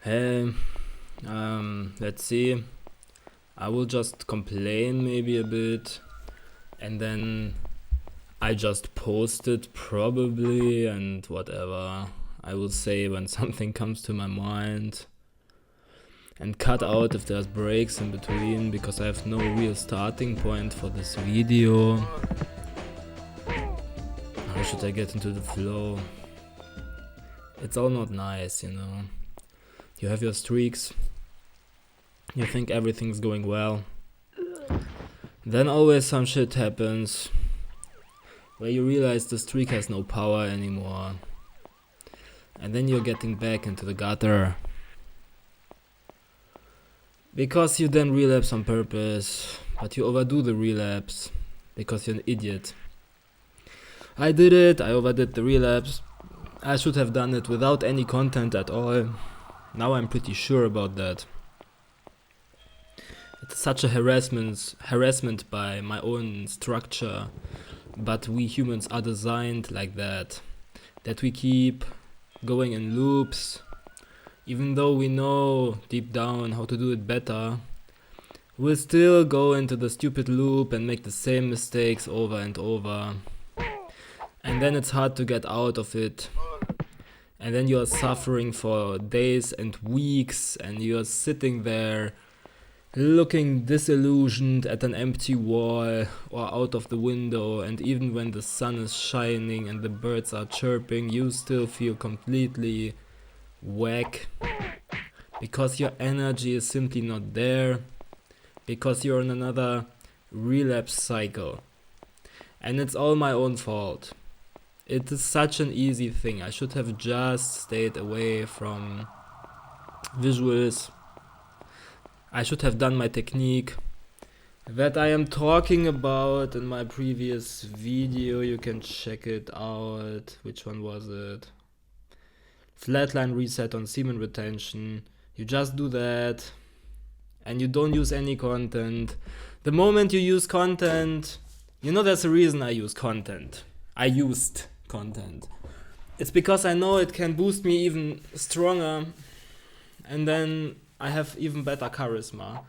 Hey, let's see. I will just complain maybe a bit, and then I just post it probably, and whatever I will say when something comes to my mind, and cut out if there's breaks in between because I have no real starting point for this video. How should I get into the flow? It's all not nice, you know. You have your streaks, you think everything's going well, then always some shit happens where you realize the streak has no power anymore, and then you're getting back into the gutter because you then relapse on purpose, but you overdo the relapse because you're an idiot. I did it, I overdid the relapse. I should have done it without any content at all. Now I'm pretty sure about that. It's such a harassment by my own structure, but we humans are designed like that we keep going in loops. Even though we know deep down how to do it better, we'll still go into the stupid loop and make the same mistakes over and over. And then it's hard to get out of it. And then you're suffering for days and weeks, and you're sitting there looking disillusioned at an empty wall or out of the window, and even when the sun is shining and the birds are chirping, you still feel completely whack because your energy is simply not there, because you're in another relapse cycle. And it's all my own fault. It is such an easy thing. I should have just stayed away from visuals. I should have done my technique that I am talking about in my previous video. You can check it out. Which one was it? Flatline reset on semen retention. You just do that and you don't use any content. The moment you use content, you know there's a reason I use content. I used content. It's because I know it can boost me even stronger, and then I have even better charisma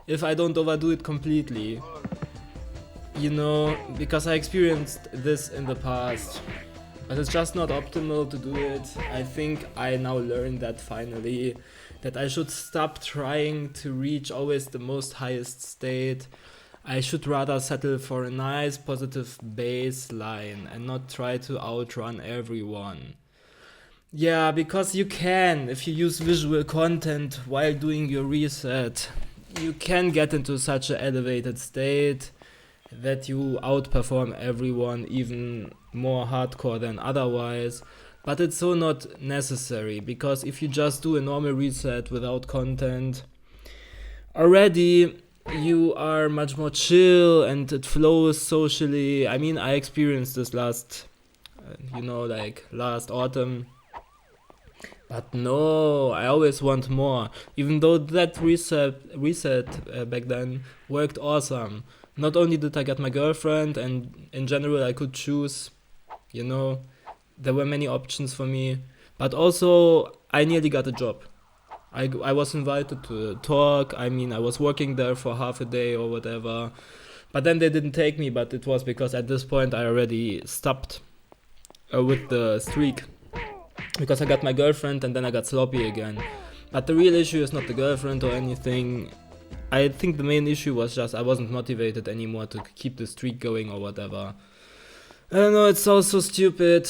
if I don't overdo it completely. You know, because I experienced this in the past, but it's just not optimal to do it. I think I now learned that finally, that I should stop trying to reach always the most highest state. I should rather settle for a nice positive baseline and not try to outrun everyone. Yeah, because you can, if you use visual content while doing your reset, you can get into such an elevated state that you outperform everyone even more hardcore than otherwise. But it's so not necessary, because if you just do a normal reset without content, already you are much more chill and it flows socially. I mean, I experienced this last autumn. But no, I always want more. Even though that reset back then worked awesome. Not only did I get my girlfriend, and in general I could choose, you know, there were many options for me. But also I nearly got a job. I was invited to a talk. I mean, I was working there for half a day or whatever. But then they didn't take me, but it was because at this point I already stopped with the streak. Because I got my girlfriend and then I got sloppy again. But the real issue is not the girlfriend or anything. I think the main issue was just I wasn't motivated anymore to keep the streak going or whatever. I don't know, it's all so stupid.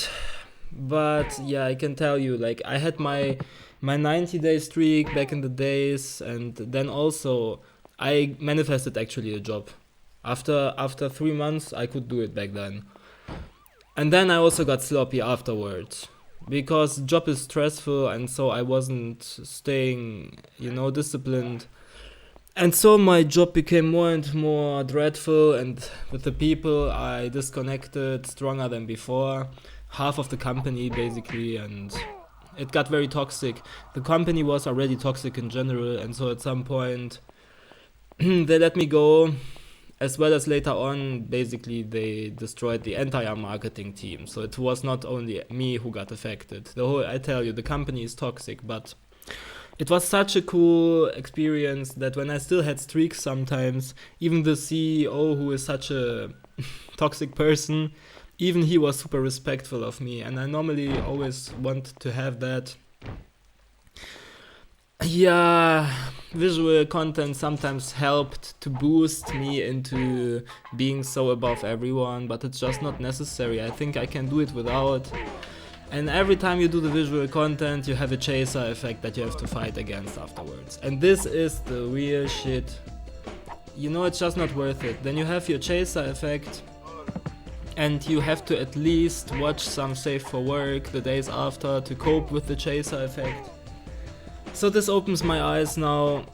But yeah, I can tell you, like, I had my 90-day streak back in the days, and then also I manifested actually a job. After 3 months I could do it back then. And then I also got sloppy afterwards, because job is stressful, and so I wasn't staying, disciplined. And so my job became more and more dreadful, and with the people I disconnected stronger than before. Half of the company basically, and it got very toxic. The company was already toxic in general, and so at some point they let me go, as well as later on, basically they destroyed the entire marketing team. So it was not only me who got affected. I tell you, the company is toxic, but it was such a cool experience that when I still had streaks sometimes, even the CEO, who is such a toxic person, even he was super respectful of me. And I normally always want to have that. Yeah, visual content sometimes helped to boost me into being so above everyone, but it's just not necessary. I think I can do it without. And every time you do the visual content, you have a chaser effect that you have to fight against afterwards. And this is the real shit. You know, it's just not worth it. Then you have your chaser effect, and you have to at least watch some Safe for Work the days after to cope with the chaser effect. So this opens my eyes now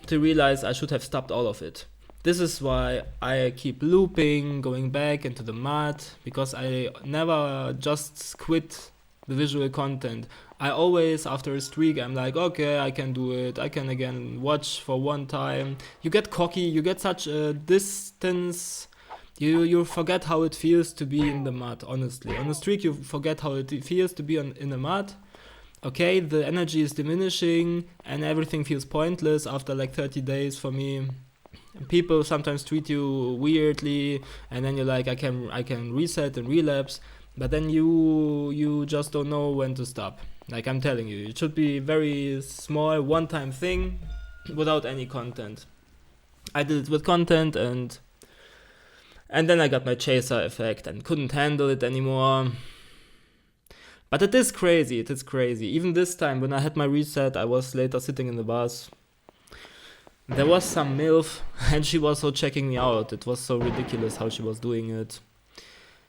to realize I should have stopped all of it. This is why I keep looping, going back into the mud, because I never just quit the visual content. I always, after a streak, I'm like, okay, I can do it. I can again watch for one time. You get cocky, you get such a distance. You forget how it feels to be in the mud, honestly. On a streak, you forget how it feels to be in the mud. Okay, the energy is diminishing and everything feels pointless after like 30 days for me. People sometimes treat you weirdly, and then you're like, I can reset and relapse, but then you just don't know when to stop. Like I'm telling you, it should be very small, one-time thing without any content. I did it with content, and then I got my chaser effect and couldn't handle it anymore. But it is crazy. Even this time, when I had my reset, I was later sitting in the bus. There was some MILF, and she was so checking me out. It was so ridiculous how she was doing it.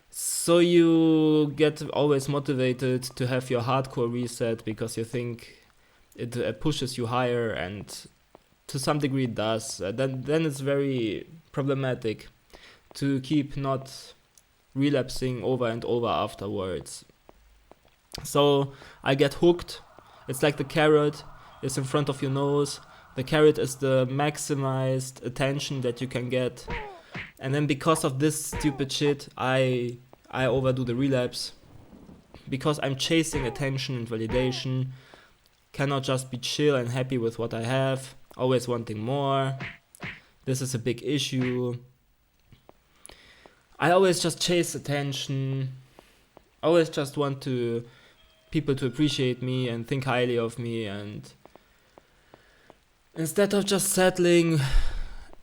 So you get always motivated to have your hardcore reset because you think it pushes you higher, and to some degree it does. Then it's very problematic to keep not relapsing over and over afterwards. So I get hooked. It's like the carrot is in front of your nose. The carrot is the maximized attention that you can get. And then because of this stupid shit, I overdo the relapse. Because I'm chasing attention and validation. Cannot just be chill and happy with what I have. Always wanting more. This is a big issue. I always just chase attention. Always just want people to appreciate me and think highly of me, and instead of just settling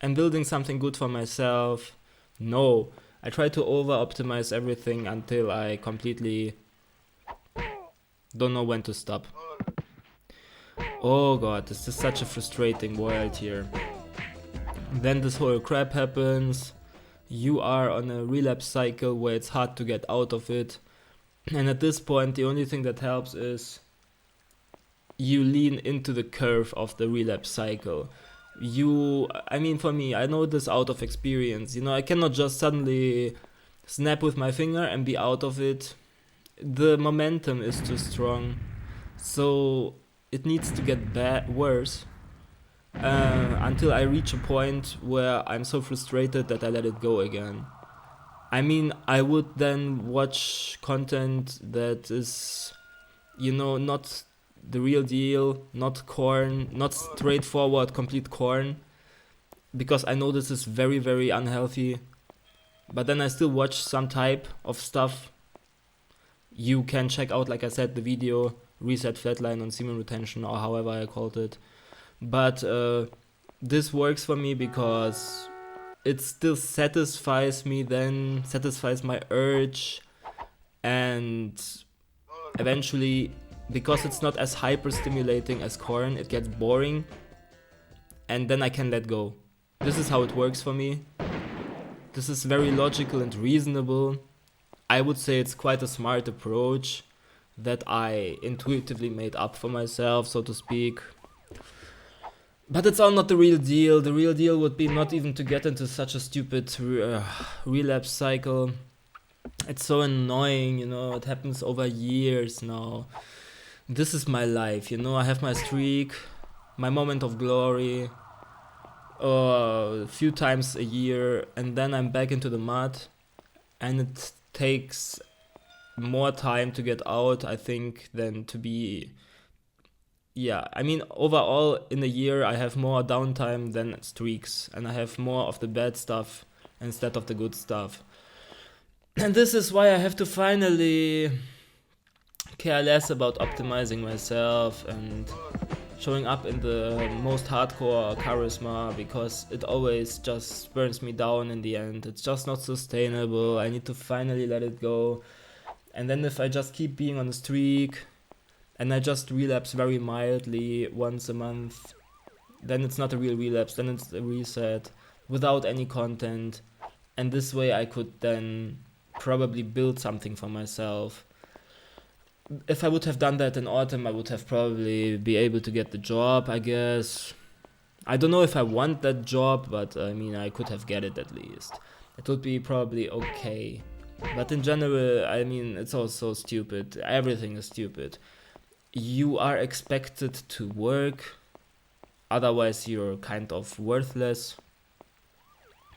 and building something good for myself, no, I try to over-optimize everything until I completely don't know when to stop. Oh god, this is such a frustrating world here. Then this whole crap happens. You are on a relapse cycle where it's hard to get out of it. And at this point, the only thing that helps is you lean into the curve of the relapse cycle. For me, I know this out of experience. I cannot just suddenly snap with my finger and be out of it. The momentum is too strong. So it needs to get worse until I reach a point where I'm so frustrated that I let it go again. I would then watch content that is, not the real deal, not corn, not straightforward, complete corn, because I know this is very, very unhealthy. But then I still watch some type of stuff. You can check out, like I said, the video Reset Flatline on Semen Retention, or however I called it. But this works for me because it still satisfies me then, satisfies my urge, and eventually, because it's not as hyper stimulating as corn, it gets boring, and then I can let go. This is how it works for me. This is very logical and reasonable. I would say it's quite a smart approach that I intuitively made up for myself, so to speak. But it's all not the real deal. The real deal would be not even to get into such a stupid relapse cycle. It's so annoying, it happens over years now. This is my life, I have my streak, my moment of glory, a few times a year, and then I'm back into the mud, and it takes more time to get out, I think, than to be yeah, I mean, overall in a year, I have more downtime than streaks, and I have more of the bad stuff instead of the good stuff. And this is why I have to finally care less about optimizing myself and showing up in the most hardcore charisma, because it always just burns me down in the end. It's just not sustainable. I need to finally let it go. And then if I just keep being on a streak and I just relapse very mildly once a month, then it's not a real relapse, then it's a reset without any content. And this way I could then probably build something for myself. If I would have done that in autumn, I would have probably be able to get the job, I guess. I don't know if I want that job, but I mean, I could have get it at least. It would be probably okay. But in general, I mean, it's all so stupid. Everything is stupid. You are expected to work, otherwise you're kind of worthless.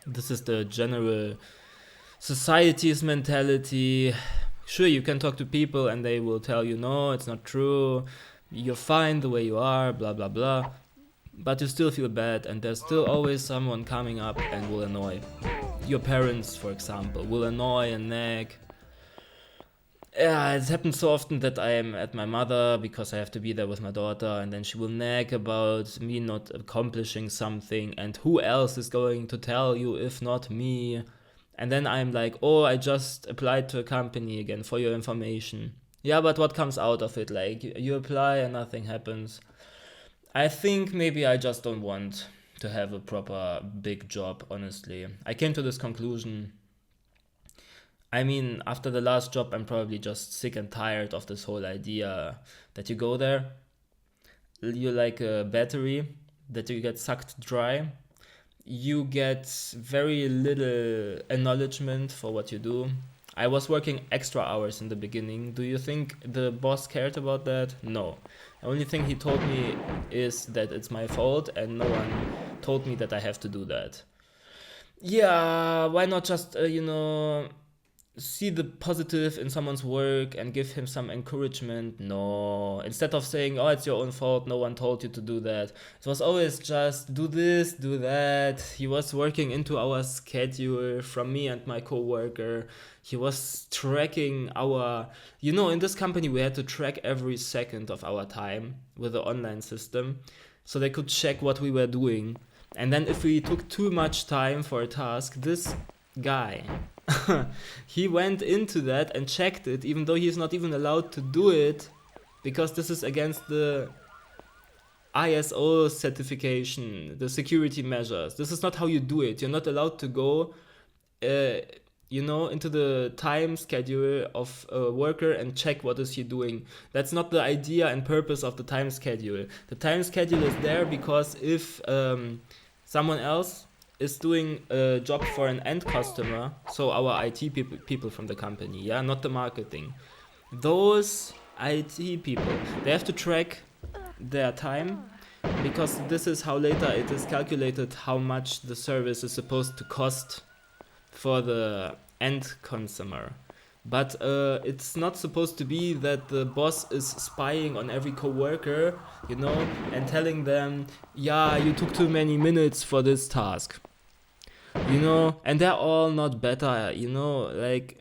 This is the general society's mentality. Sure, you can talk to people and they will tell you, no, it's not true, you're fine the way you are, blah blah blah, but you still feel bad, and there's still always someone coming up and will annoy. Your parents, for example, will annoy and nag. Yeah, it happens so often that I am at my mother because I have to be there with my daughter, and then she will nag about me not accomplishing something, and who else is going to tell you if not me? And then I'm like, oh, I just applied to a company again, for your information. Yeah, but what comes out of it? Like, you apply and nothing happens. I think maybe I just don't want to have a proper big job, honestly. I came to this conclusion. I mean, after the last job, I'm probably just sick and tired of this whole idea that you go there, you're like a battery, that you get sucked dry. You get very little acknowledgement for what you do. I was working extra hours in the beginning. Do you think the boss cared about that? No. The only thing he told me is that it's my fault, and no one told me that I have to do that. Yeah, why not just, see the positive in someone's work and give him some encouragement? No. Instead of saying, oh, it's your own fault, no one told you to do that. It was always just do this, do that. He was working into our schedule from me and my coworker. He was tracking our, in this company we had to track every second of our time with the online system, so they could check what we were doing. And then if we took too much time for a task, this guy he went into that and checked it, even though he's not even allowed to do it, because this is against the ISO certification, the security measures. This is not how you do it. You're not allowed to go into the time schedule of a worker and check what is he doing. That's not the idea and purpose of the time schedule. The time schedule is there because if someone else is doing a job for an end customer, so our IT people from the company, yeah, not the marketing. Those IT people, they have to track their time, because this is how later it is calculated how much the service is supposed to cost for the end consumer. But it's not supposed to be that the boss is spying on every coworker, and telling them, yeah, you took too many minutes for this task. And they're all not better, like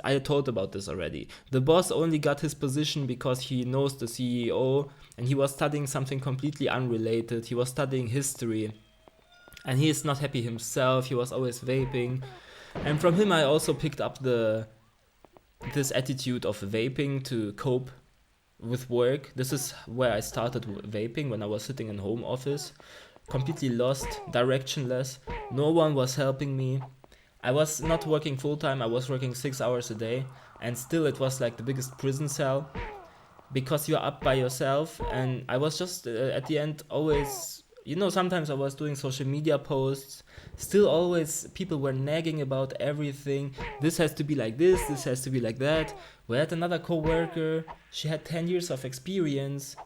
I told about this already. The boss only got his position because he knows the CEO, and he was studying something completely unrelated. He was studying history, and he is not happy himself. He was always vaping, and from him I also picked up this attitude of vaping to cope with work. This is where I started vaping, when I was sitting in home office, completely lost, directionless. No one was helping me. I was not working full time. I was working 6 hours a day, and still it was like the biggest prison cell, because you're up by yourself. And I was just at the end always, sometimes I was doing social media posts. Still always people were nagging about everything. This has to be like this has to be like that. We had another co-worker. She had 10 years of experience.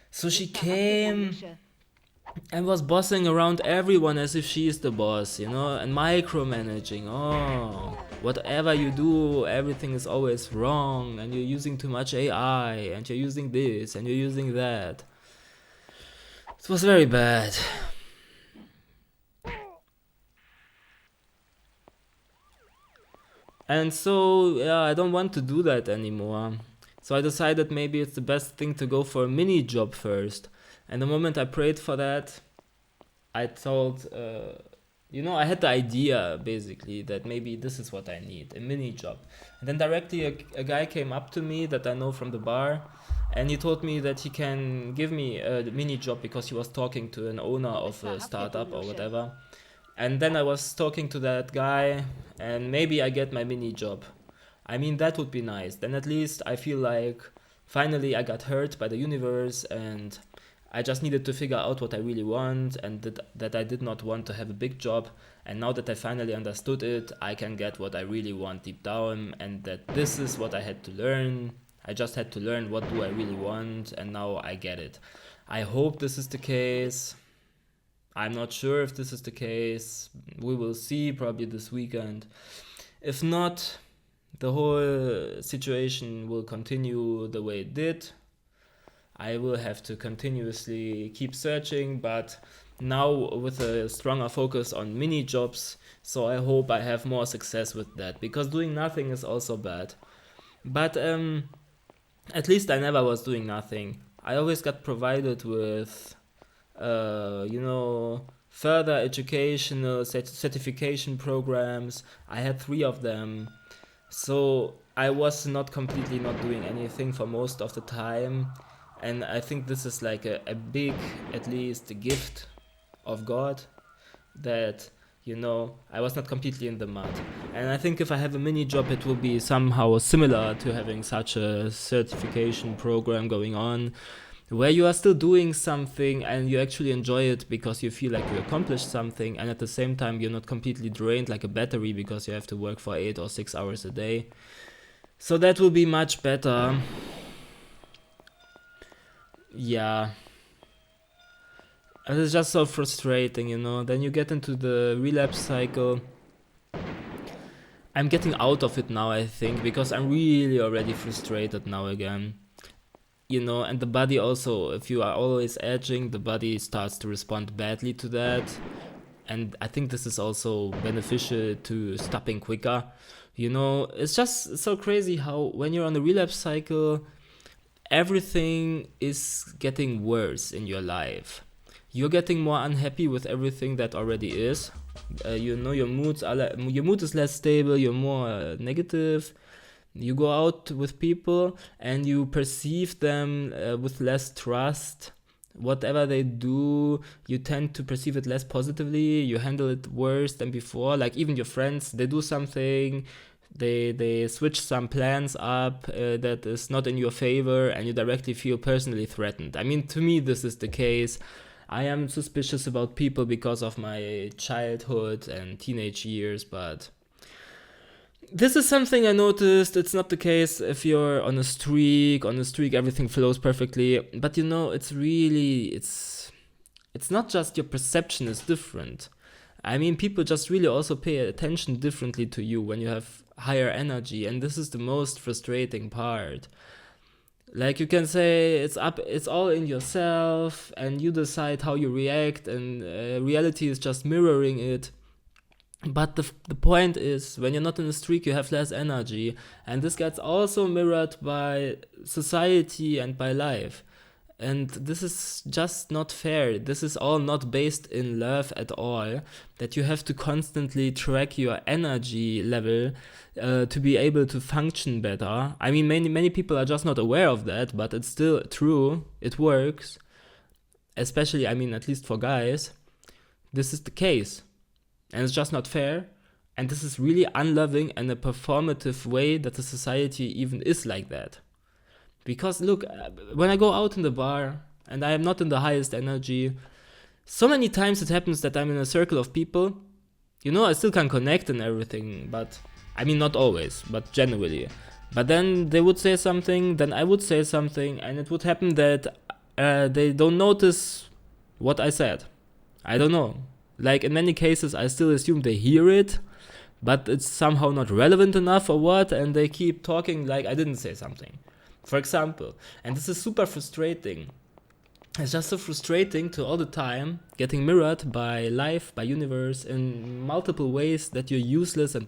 So she came and was bossing around everyone as if she is the boss, and micromanaging. Oh, whatever you do, everything is always wrong, and you're using too much AI, and you're using this, and you're using that. It was very bad. And so, yeah, I don't want to do that anymore. So I decided maybe it's the best thing to go for a mini job first. And the moment I prayed for that, I thought, I had the idea basically that maybe this is what I need, a mini job. And then directly a guy came up to me that I know from the bar, and he told me that he can give me a mini job because he was talking to an owner of a startup or whatever. And then I was talking to that guy, and maybe I get my mini job. I mean, that would be nice. Then at least I feel like finally I got hurt by the universe, and I just needed to figure out what I really want, and that I did not want to have a big job. And now that I finally understood it, I can get what I really want deep down, and that this is what I had to learn. I just had to learn what do I really want, and now I get it. I hope this is the case. I'm not sure if this is the case. We will see probably this weekend. If not, the whole situation will continue the way it did. I will have to continuously keep searching, but now with a stronger focus on mini jobs, so I hope I have more success with that, because doing nothing is also bad. But at least I never was doing nothing. I always got provided with further educational certification programs. I had 3 of them. So I was not completely not doing anything for most of the time. And I think this is like a big, at least, gift of God, that, I was not completely in the mud. And I think if I have a mini job, it will be somehow similar to having such a certification program going on, where you are still doing something and you actually enjoy it because you feel like you accomplished something, and at the same time you're not completely drained like a battery because you have to work for 8 or 6 hours a day. So that will be much better. Yeah. It's just so frustrating, Then you get into the relapse cycle. I'm getting out of it now, I think, because I'm really already frustrated now again. And the body also, if you are always edging, the body starts to respond badly to that. And I think this is also beneficial to stopping quicker. It's just so crazy how when you're on a relapse cycle, everything is getting worse in your life. You're getting more unhappy with everything that already is. Your mood is less stable, you're more negative. You go out with people and you perceive them with less trust. Whatever they do, you tend to perceive it less positively. You handle it worse than before. Like even your friends, they do something, they switch some plans up that is not in your favor, and you directly feel personally threatened. I mean, to me, this is the case. I am suspicious about people because of my childhood and teenage years, but this is something I noticed. It's not the case if you're on a streak. On a streak, everything flows perfectly. But it's not just your perception is different. I mean, people just really also pay attention differently to you when you have higher energy. And this is the most frustrating part. Like you can say it's all in yourself and you decide how you react, and reality is just mirroring it. But the point is, when you're not in a streak, you have less energy, and this gets also mirrored by society and by life. And this is just not fair. This is all not based in love at all, that you have to constantly track your energy level to be able to function better. I mean, many people are just not aware of that, but it's still true. It works. Especially, I mean, at least for guys, this is the case. And it's just not fair. And this is really unloving and a performative way that the society even is like that. Because look, when I go out in the bar and I am not in the highest energy, so many times it happens that I'm in a circle of people. I still can connect and everything, but I mean, not always, but generally. But then they would say something, then I would say something, and it would happen that they don't notice what I said. I don't know. Like in many cases, I still assume they hear it, but it's somehow not relevant enough or what, and they keep talking like I didn't say something, for example. And this is super frustrating. It's just so frustrating to all the time getting mirrored by life, by universe in multiple ways that you're useless and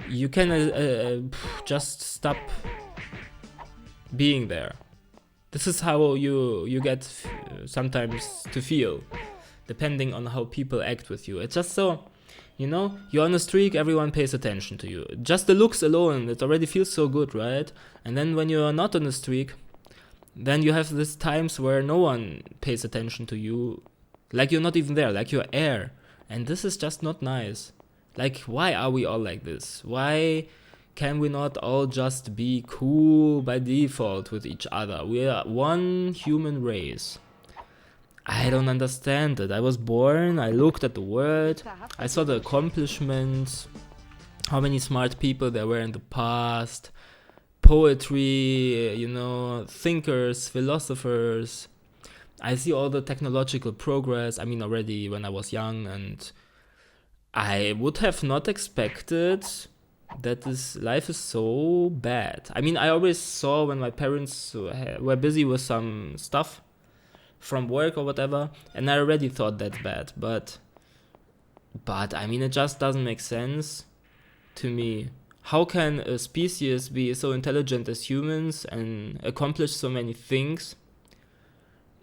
you can just stop being there. This is how you get sometimes to feel, depending on how people act with you. It's just so, you're on a streak, everyone pays attention to you. Just the looks alone, it already feels so good, right? And then when you're not on a streak, then you have these times where no one pays attention to you, like you're not even there, like you're air. And this is just not nice. Like, why are we all like this? Why can we not all just be cool by default with each other? We are one human race. I don't understand it. I was born, I looked at the world, I saw the accomplishments, how many smart people there were in the past, poetry, thinkers, philosophers. I see all the technological progress. I mean, already when I was young, and I would have not expected that this life is so bad. I mean, I always saw when my parents were busy with some stuff from work or whatever, and I already thought that's bad. But I mean, it just doesn't make sense to me. How can a species be so intelligent as humans and accomplish so many things,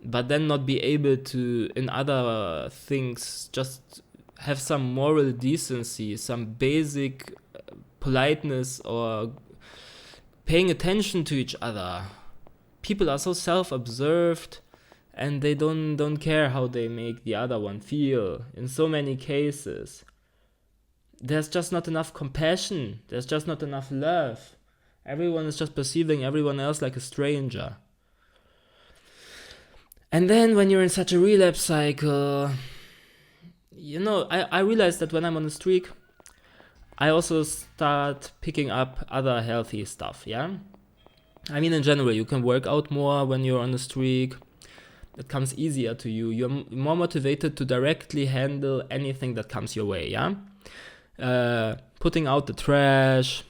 but then not be able to, in other things, just have some moral decency, some basic politeness, or paying attention to each other? People are so self-absorbed, and they don't care how they make the other one feel in so many cases. There's just not enough compassion. There's just not enough love. Everyone is just perceiving everyone else like a stranger. And then when you're in such a relapse cycle, I realize that when I'm on a streak, I also start picking up other healthy stuff, yeah? I mean, in general, you can work out more when you're on a streak. It comes easier to you. You're more motivated to directly handle anything that comes your way, yeah? Putting out the trash,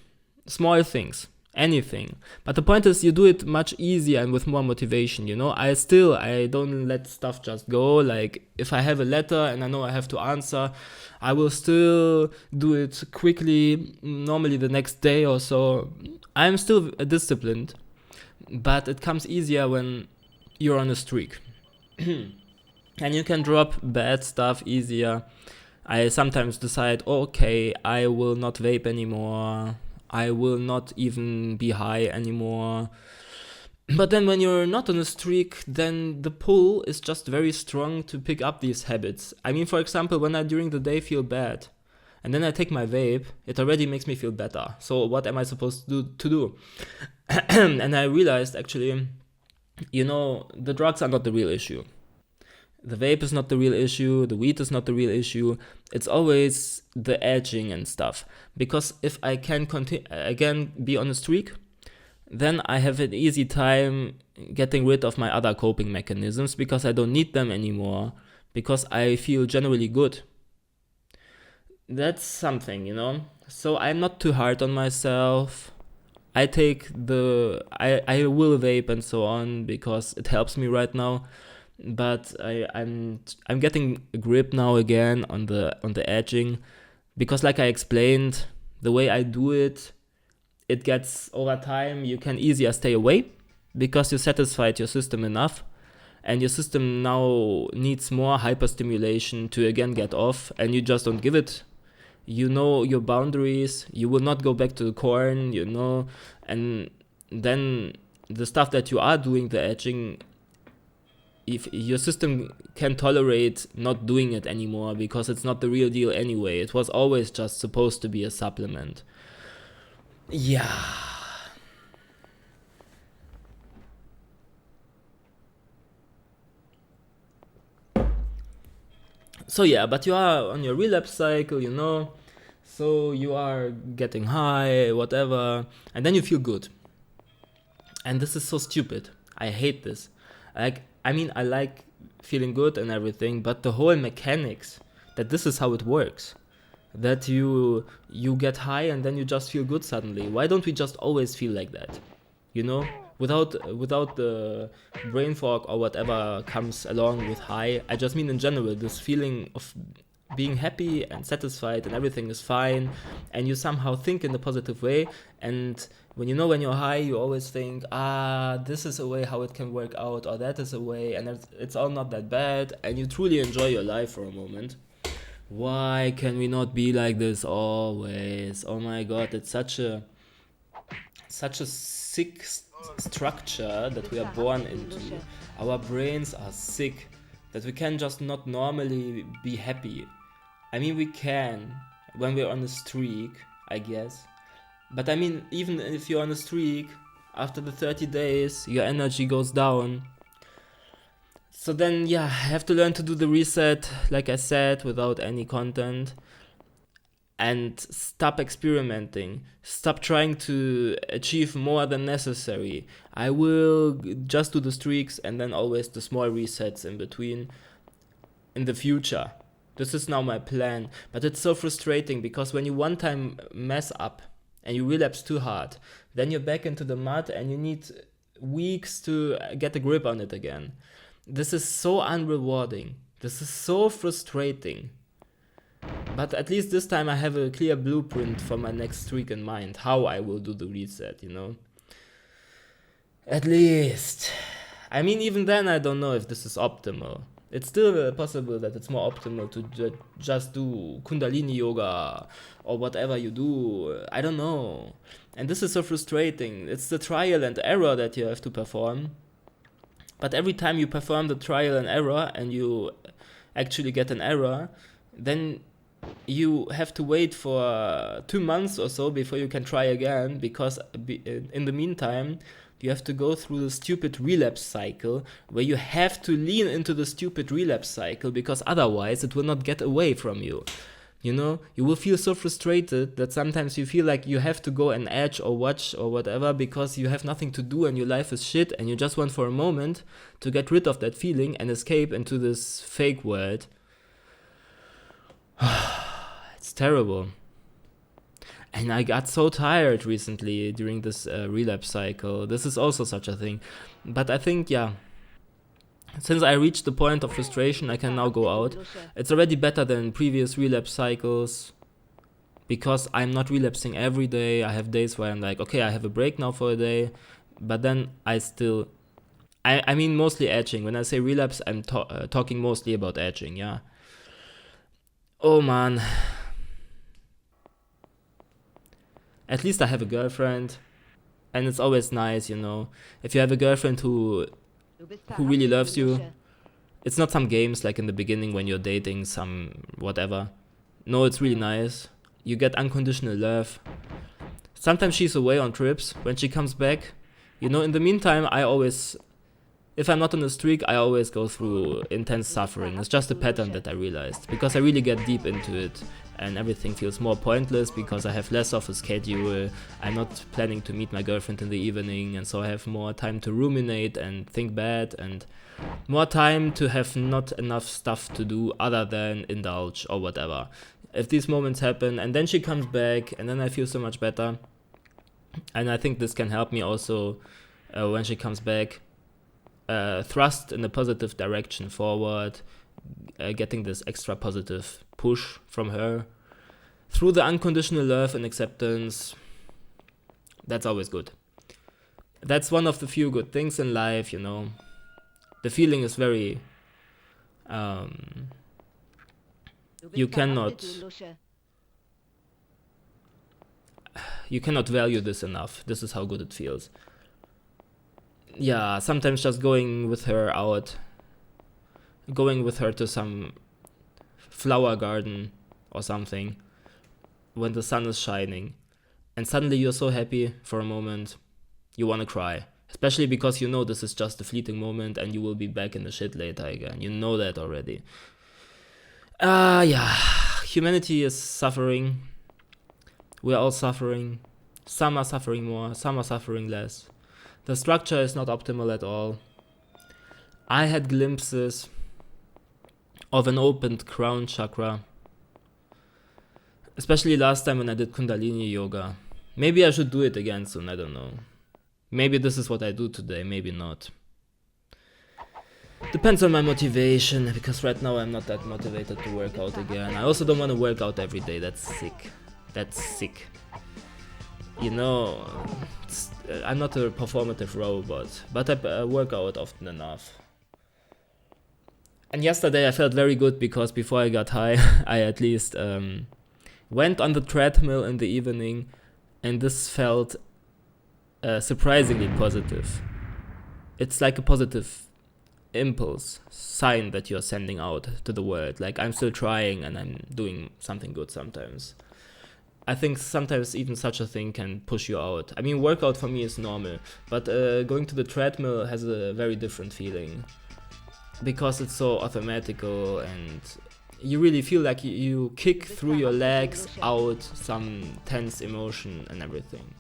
small things, anything. But the point is, you do it much easier and with more motivation, I don't let stuff just go. Like, if I have a letter and I know I have to answer, I will still do it quickly, normally the next day or so. I'm still disciplined, but it comes easier when you're on a streak. And you can drop bad stuff easier. I sometimes decide, okay, I will not vape anymore. I will not even be high anymore. But then when you're not on a streak, then the pull is just very strong to pick up these habits. I mean, for example, when I during the day feel bad, and then I take my vape, it already makes me feel better. So what am I supposed to do? And I realized, actually, the drugs are not the real issue. The vape is not the real issue, the weed is not the real issue. It's always the edging and stuff. Because if I can again be on a streak, then I have an easy time getting rid of my other coping mechanisms, because I don't need them anymore, because I feel generally good. That's something, So I'm not too hard on myself. I will vape and so on because it helps me right now. But I'm getting a grip now again on the edging, because like I explained, the way I do it, it gets over time, you can easier stay away because you satisfied your system enough, and your system now needs more hyperstimulation to again get off, and you just don't give it. You know your boundaries, you will not go back to the corn, and then the stuff that you are doing, the edging, if your system can tolerate not doing it anymore, because it's not the real deal anyway. It was always just supposed to be a supplement. Yeah. So yeah, but you are on your relapse cycle, so you are getting high, whatever, and then you feel good. And this is so stupid. I hate this. I like feeling good and everything, but the whole mechanics that this is how it works. that you get high and then you just feel good suddenly. Why don't we just always feel like that? You know, without the brain fog or whatever comes along with high. I just mean in general, this feeling of being happy and satisfied and everything is fine, and you somehow think in a positive way. And when when you're high, you always think, this is a way how it can work out, or that is a way, and it's all not that bad, and you truly enjoy your life for a moment. Why can we not be like this always? Oh my god, it's such a sick structure that we are born into. Our brains are sick that we can just not normally be happy. I mean, we can when we're on a streak, I guess. But I mean, even if you're on a streak, after the 30 days, your energy goes down. So then, yeah, I have to learn to do the reset, like I said, without any content. And stop experimenting. Stop trying to achieve more than necessary. I will just do the streaks and then always the small resets in between in the future. This is now my plan. But it's so frustrating because when you one time mess up and you relapse too hard, then you're back into the mud and you need weeks to get a grip on it again. This is so unrewarding. This is so frustrating. But at least this time I have a clear blueprint for my next streak in mind, how I will do the reset, At least. I mean, even then I don't know if this is optimal. It's still possible that it's more optimal to just do Kundalini yoga or whatever you do. I don't know. And this is so frustrating. It's the trial and error that you have to perform. But every time you perform the trial and error and you actually get an error, then you have to wait for 2 months or so before you can try again, because in the meantime you have to go through the stupid relapse cycle where you have to lean into the stupid relapse cycle, because otherwise it will not get away from you. You will feel so frustrated that sometimes you feel like you have to go and edge or watch or whatever because you have nothing to do and your life is shit, and you just want for a moment to get rid of that feeling and escape into this fake world. It's terrible. And I got so tired recently during this relapse cycle. This is also such a thing. But I think, since I reached the point of frustration, I can now go out. It's already better than previous relapse cycles because I'm not relapsing every day. I have days where I'm like, okay, I have a break now for a day. But then I still... I mean mostly edging. When I say relapse, I'm talking mostly about edging, yeah. Oh man. At least I have a girlfriend. And it's always nice, If you have a girlfriend who really loves you, it's not some games like in the beginning when you're dating some whatever. No, it's really nice. You get unconditional love. Sometimes she's away on trips. When she comes back, in the meantime, if I'm not on a streak, I always go through intense suffering. It's just a pattern that I realized, because I really get deep into it and everything feels more pointless because I have less of a schedule. I'm not planning to meet my girlfriend in the evening, and so I have more time to ruminate and think bad, and more time to have not enough stuff to do other than indulge or whatever. If these moments happen and then she comes back and then I feel so much better, and I think this can help me also when she comes back, thrust in a positive direction forward, getting this extra positive push from her through the unconditional love and acceptance. That's always good. That's one of the few good things in life, The feeling is very... you cannot value this enough. This is how good it feels. Yeah, sometimes just going with her to some flower garden or something when the sun is shining, and suddenly you're so happy for a moment you want to cry, especially because this is just a fleeting moment and you will be back in the shit later again. You know that already. Humanity is suffering. We're all suffering. Some are suffering more, some are suffering less. The structure is not optimal at all. I had glimpses of an opened crown chakra. Especially last time when I did Kundalini yoga. Maybe I should do it again soon, I don't know. Maybe this is what I do today, maybe not. Depends on my motivation, because right now I'm not that motivated to work out again. I also don't want to work out every day, that's sick. That's sick. You know, I'm not a performative robot, but I work out often enough. And yesterday I felt very good because before I got high, I at least went on the treadmill in the evening, and this felt surprisingly positive. It's like a positive impulse, sign that you're sending out to the world. Like, I'm still trying and I'm doing something good sometimes. I think sometimes even such a thing can push you out. I mean, workout for me is normal, but going to the treadmill has a very different feeling. Because it's so automatical and you really feel like you kick through your legs out some tense emotion and everything.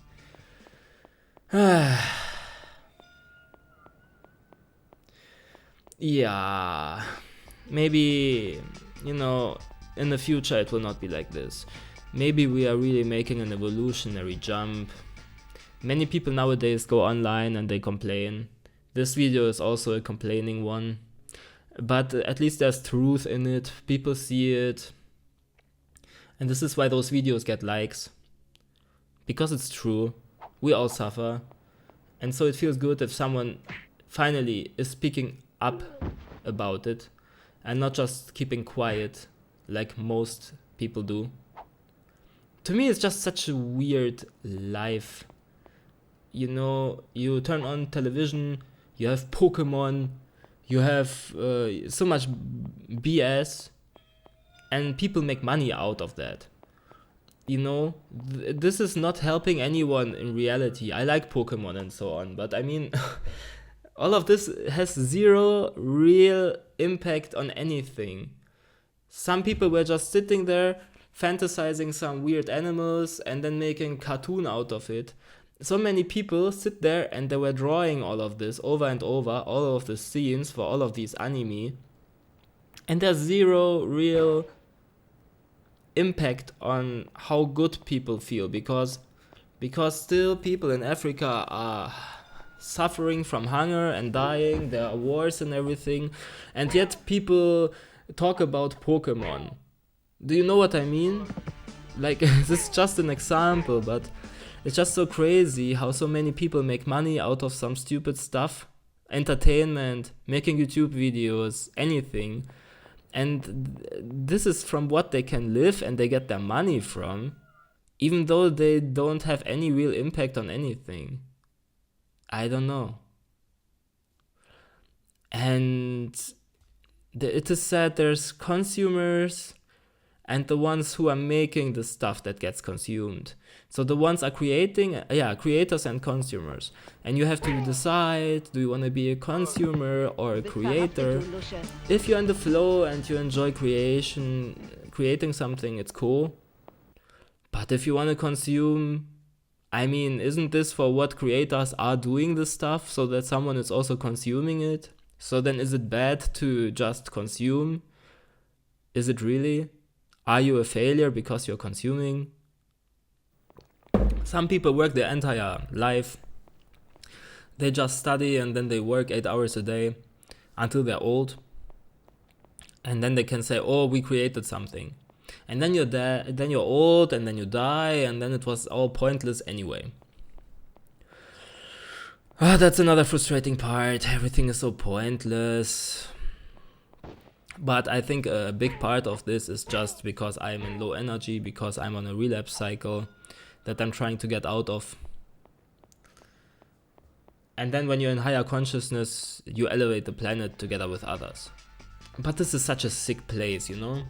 Yeah, maybe, you know, in the future it will not be like this. Maybe we are really making an evolutionary jump. Many people nowadays go online and they complain. This video is also a complaining one. But at least there's truth in it, people see it. And this is why those videos get likes. Because it's true, we all suffer. And so it feels good if someone finally is speaking up about it and not just keeping quiet like most people do. To me, it's just such a weird life. You know, you turn on television, you have Pokemon, you have so much BS, and people make money out of that. You know, this is not helping anyone in reality. I like Pokemon and so on, but I mean, all of this has zero real impact on anything. Some people were just sitting there, fantasizing some weird animals and then making cartoon out of it. So many people sit there and they were drawing all of this over and over, all of the scenes for all of these anime, and there's zero real impact on how good people feel, because still people in Africa are suffering from hunger and dying, there are wars and everything, and yet people talk about Pokemon. Do you know what I mean? Like, this is just an example, but it's just so crazy how so many people make money out of some stupid stuff. Entertainment, making YouTube videos, anything. And this is from what they can live and they get their money from, even though they don't have any real impact on anything. I don't know. And it is said there's consumers and the ones who are making the stuff that gets consumed. So the ones are creators and consumers. And you have to decide, do you want to be a consumer or a creator? If you're in the flow and you enjoy creating something, it's cool. But if you want to consume, I mean, isn't this for what creators are doing this stuff, so that someone is also consuming it? So then is it bad to just consume? Is it really? Are you a failure because you're consuming? Some people work their entire life. They just study and then they work 8 hours a day until they're old. And then they can say, oh, we created something. And then you're old and then you die and then it was all pointless anyway. That's another frustrating part. Everything is so pointless. But I think a big part of this is just because I'm in low energy, because I'm on a relapse cycle that I'm trying to get out of. And then when you're in higher consciousness, you elevate the planet together with others. But this is such a sick place, you know?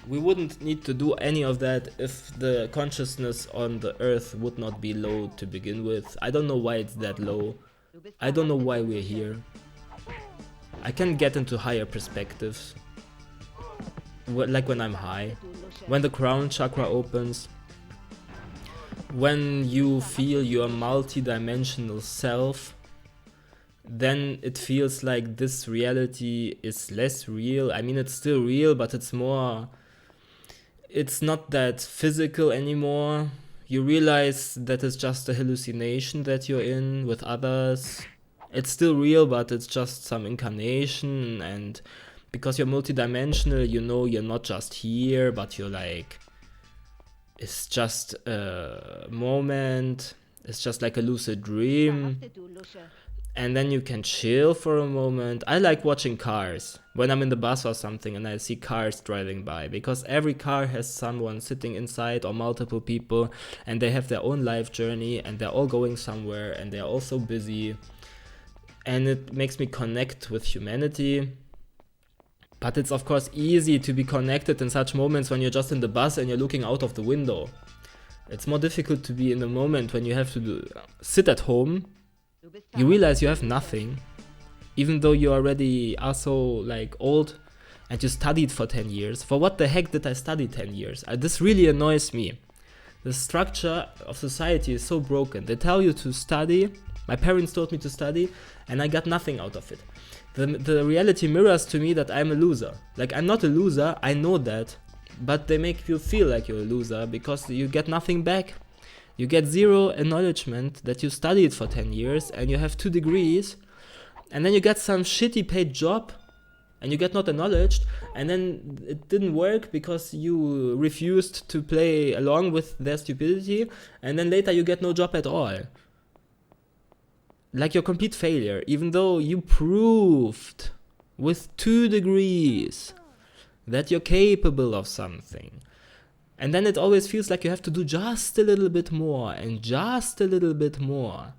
We wouldn't need to do any of that if the consciousness on the earth would not be low to begin with. I don't know why it's that low. I don't know why we're here. I can get into higher perspectives. Like when I'm high. When the crown chakra opens. When you feel your multi-dimensional self. Then it feels like this reality is less real. I mean, it's still real, but it's more... it's not that physical anymore. You realize that it's just a hallucination that you're in with others. It's still real, but it's just some incarnation. And because you're multidimensional, you know you're not just here, but you're like, it's just a moment. It's just like a lucid dream. And then you can chill for a moment. I like watching cars when I'm in the bus or something and I see cars driving by, because every car has someone sitting inside or multiple people, and they have their own life journey and they're all going somewhere and they're all so busy. And it makes me connect with humanity. But it's of course easy to be connected in such moments when you're just in the bus and you're looking out of the window. It's more difficult to be in the moment when you have to sit at home. You realize you have nothing, even though you already are so like old and you studied for 10 years. For what the heck did I study 10 years? This really annoys me. The structure of society is so broken. They tell you to study. My parents told me to study and I got nothing out of it. The reality mirrors to me that I'm a loser. Like, I'm not a loser, I know that, but they make you feel like you're a loser because you get nothing back. You get zero acknowledgement that you studied for 10 years and you have 2 degrees, and then you get some shitty paid job and you get not acknowledged, and then it didn't work because you refused to play along with their stupidity, and then later you get no job at all. Like, you're complete failure, even though you proved with 2 degrees that you're capable of something. And then it always feels like you have to do just a little bit more and just a little bit more.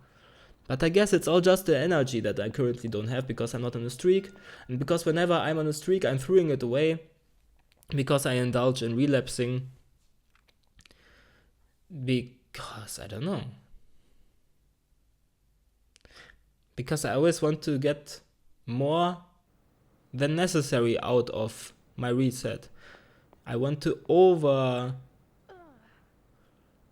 But I guess it's all just the energy that I currently don't have because I'm not on a streak. And because whenever I'm on a streak, I'm throwing it away because I indulge in relapsing. Because, I don't know. Because I always want to get more than necessary out of my reset. I want to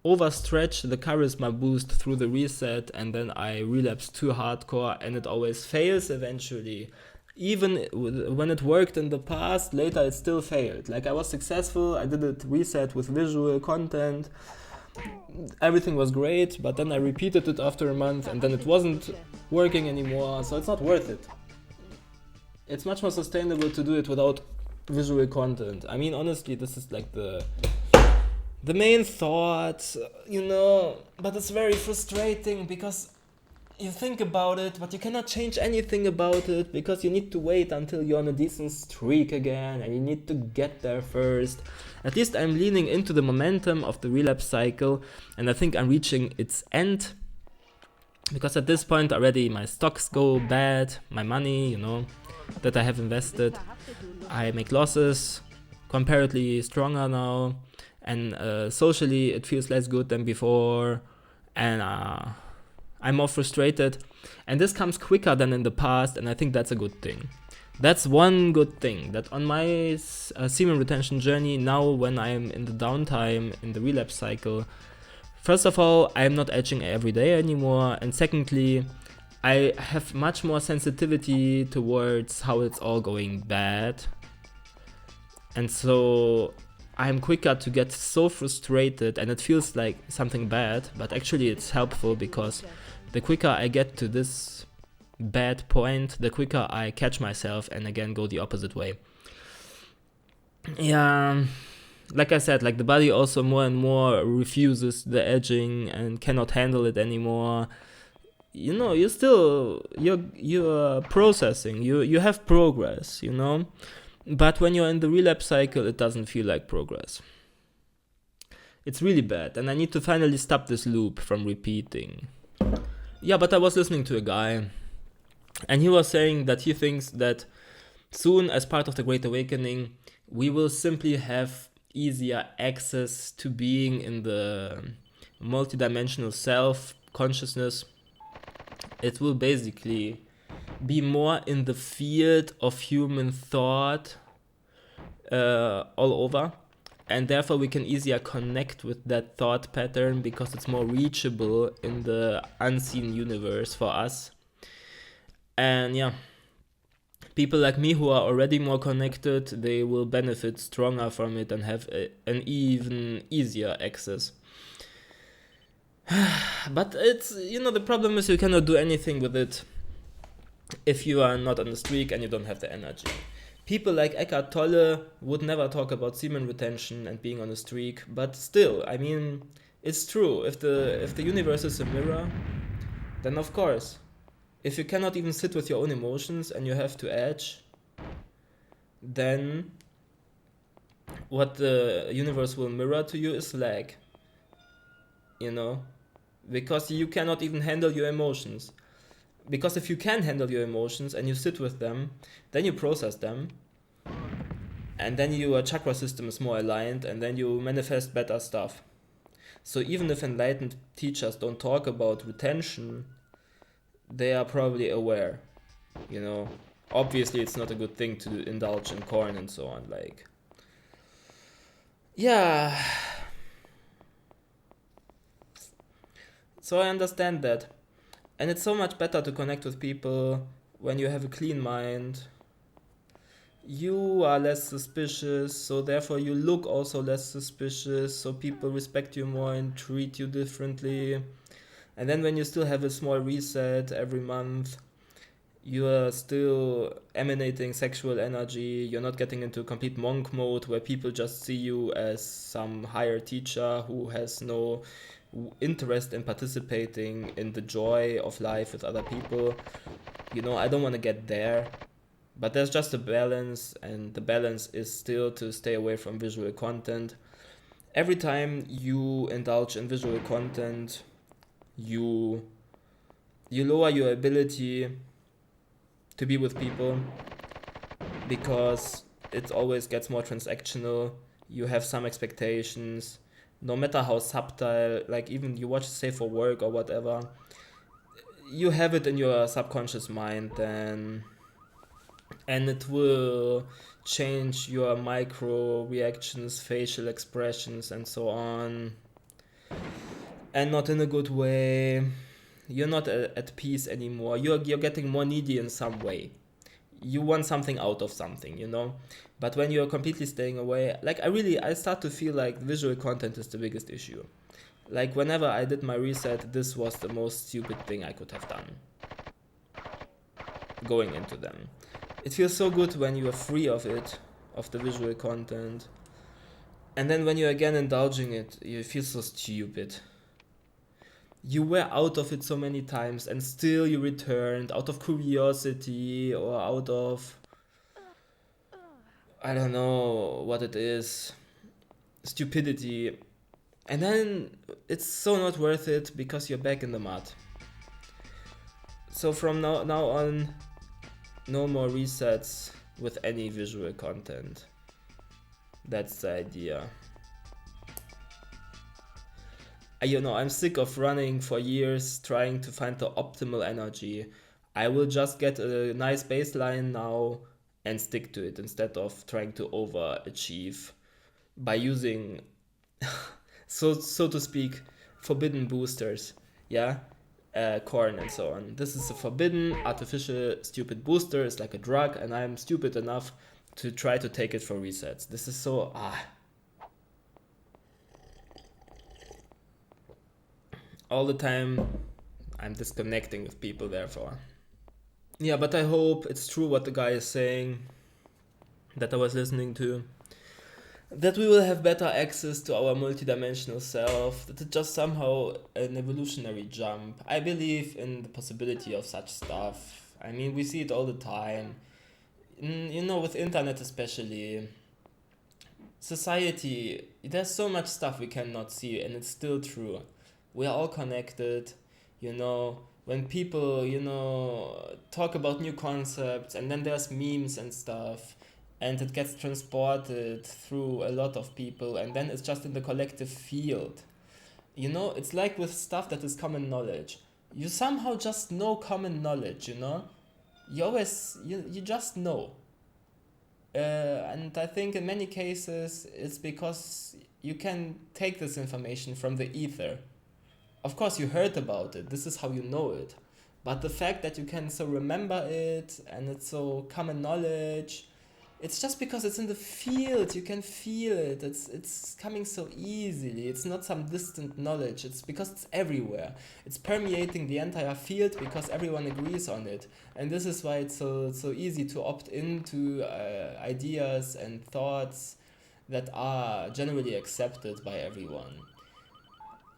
overstretch the charisma boost through the reset, and then I relapse too hardcore and it always fails eventually. Even when it worked in the past, later it still failed. Like, I was successful, I did it reset with visual content, everything was great, but then I repeated it after a month and then it wasn't working anymore, so it's not worth it. It's much more sustainable to do it without visual content. I mean, honestly, this is like the main thought, you know, but it's very frustrating because you think about it, but you cannot change anything about it because you need to wait until you're on a decent streak again and you need to get there first. At least I'm leaning into the momentum of the relapse cycle, and I think I'm reaching its end because at this point already my stocks go bad, my money, you know, that I have invested, I make losses, comparatively stronger now, and socially it feels less good than before, and I'm more frustrated, and this comes quicker than in the past, and I think that's a good thing. That's one good thing, that on my semen retention journey now, when I'm in the downtime in the relapse cycle, first of all, I'm not edging every day anymore, and secondly, I have much more sensitivity towards how it's all going bad. And so I'm quicker to get so frustrated, and it feels like something bad, but actually it's helpful because the quicker I get to this bad point, the quicker I catch myself and again go the opposite way. Yeah, like I said, like the body also more and more refuses the edging and cannot handle it anymore. You know, you're processing, you have progress, you know, but when you're in the relapse cycle, it doesn't feel like progress. It's really bad, and I need to finally stop this loop from repeating. Yeah, but I was listening to a guy, and he was saying that he thinks that soon, as part of the Great Awakening, we will simply have easier access to being in the multidimensional self consciousness. It will basically be more in the field of human thought all over, and therefore we can easier connect with that thought pattern because it's more reachable in the unseen universe for us. And yeah, People like me who are already more connected, they will benefit stronger from it and have an even easier access. But it's, the problem is you cannot do anything with it if you are not on the streak and you don't have the energy. People like Eckhart Tolle would never talk about semen retention and being on a streak, but still, I mean, it's true. If the universe is a mirror, then of course, if you cannot even sit with your own emotions and you have to edge, then what the universe will mirror to you is lag. Because you cannot even handle your emotions. Because if you can handle your emotions and you sit with them, then you process them, and then your chakra system is more aligned, and then you manifest better stuff. So even if enlightened teachers don't talk about retention, they are probably aware. Obviously it's not a good thing to indulge in corn and so on. Yeah. So I understand that. And it's so much better to connect with people when you have a clean mind. You are less suspicious, so therefore you look also less suspicious, so people respect you more and treat you differently. And then when you still have a small reset every month, you are still emanating sexual energy. You're not getting into complete monk mode where people just see you as some higher teacher who has no interest in participating in the joy of life with other people. I don't want to get there, but there's just a balance, and the balance is still to stay away from visual content. Every time you indulge in visual content, you lower your ability to be with people, because it always gets more transactional. You have some expectations, no matter how subtle, like even you watch Safe for Work or whatever, you have it in your subconscious mind then, and it will change your micro reactions, facial expressions, and so on, and not in a good way. You're not at peace anymore. You're getting more needy in some way. You want something out of something. But when you're completely staying away, I start to feel like visual content is the biggest issue. Like whenever I did my reset, this was the most stupid thing I could have done going into them. It feels so good when you are free of it, of the visual content. And then when you're again indulging it, you feel so stupid. You were out of it so many times and still you returned out of curiosity or out of, I don't know what it is, stupidity. And then it's so not worth it because you're back in the mud. So from now on, no more resets with any visual content. That's the idea. I'm sick of running for years trying to find the optimal energy. I will just get a nice baseline now and stick to it instead of trying to overachieve by using, so to speak, forbidden boosters. Yeah, corn and so on. This is a forbidden, artificial, stupid booster. It's like a drug, and I'm stupid enough to try to take it for resets. This is so all the time I'm disconnecting with people, therefore. Yeah, but I hope it's true what the guy is saying that I was listening to, that we will have better access to our multidimensional self, that it's just somehow an evolutionary jump. I believe in the possibility of such stuff. I mean, we see it all the time. With internet especially. Society, there's so much stuff we cannot see, and it's still true. We are all connected, when people, talk about new concepts, and then there's memes and stuff, and it gets transported through a lot of people, and then it's just in the collective field. It's like with stuff that is common knowledge. You somehow just know common knowledge, You always, you just know. And I think in many cases it's because you can take this information from the ether. Of course you heard about it, this is how you know it. But the fact that you can so remember it and it's so common knowledge, it's just because it's in the field. You can feel it. It's coming so easily. It's not some distant knowledge. It's because it's everywhere. It's permeating the entire field because everyone agrees on it. And this is why it's so easy to opt into ideas and thoughts that are generally accepted by everyone.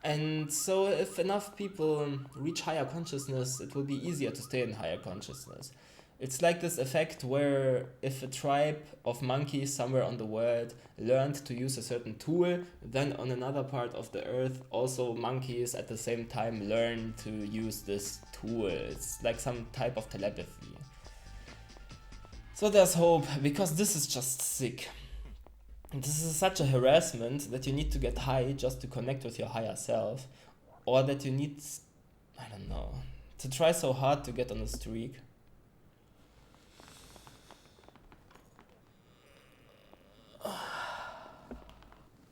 And so if enough people reach higher consciousness, it will be easier to stay in higher consciousness. It's like this effect where if a tribe of monkeys somewhere on the world learned to use a certain tool, then on another part of the earth also monkeys at the same time learn to use this tool. It's like some type of telepathy. So there's hope, because this is just sick. This is such a harassment that you need to get high just to connect with your higher self, or that you need, I don't know, to try so hard to get on a streak.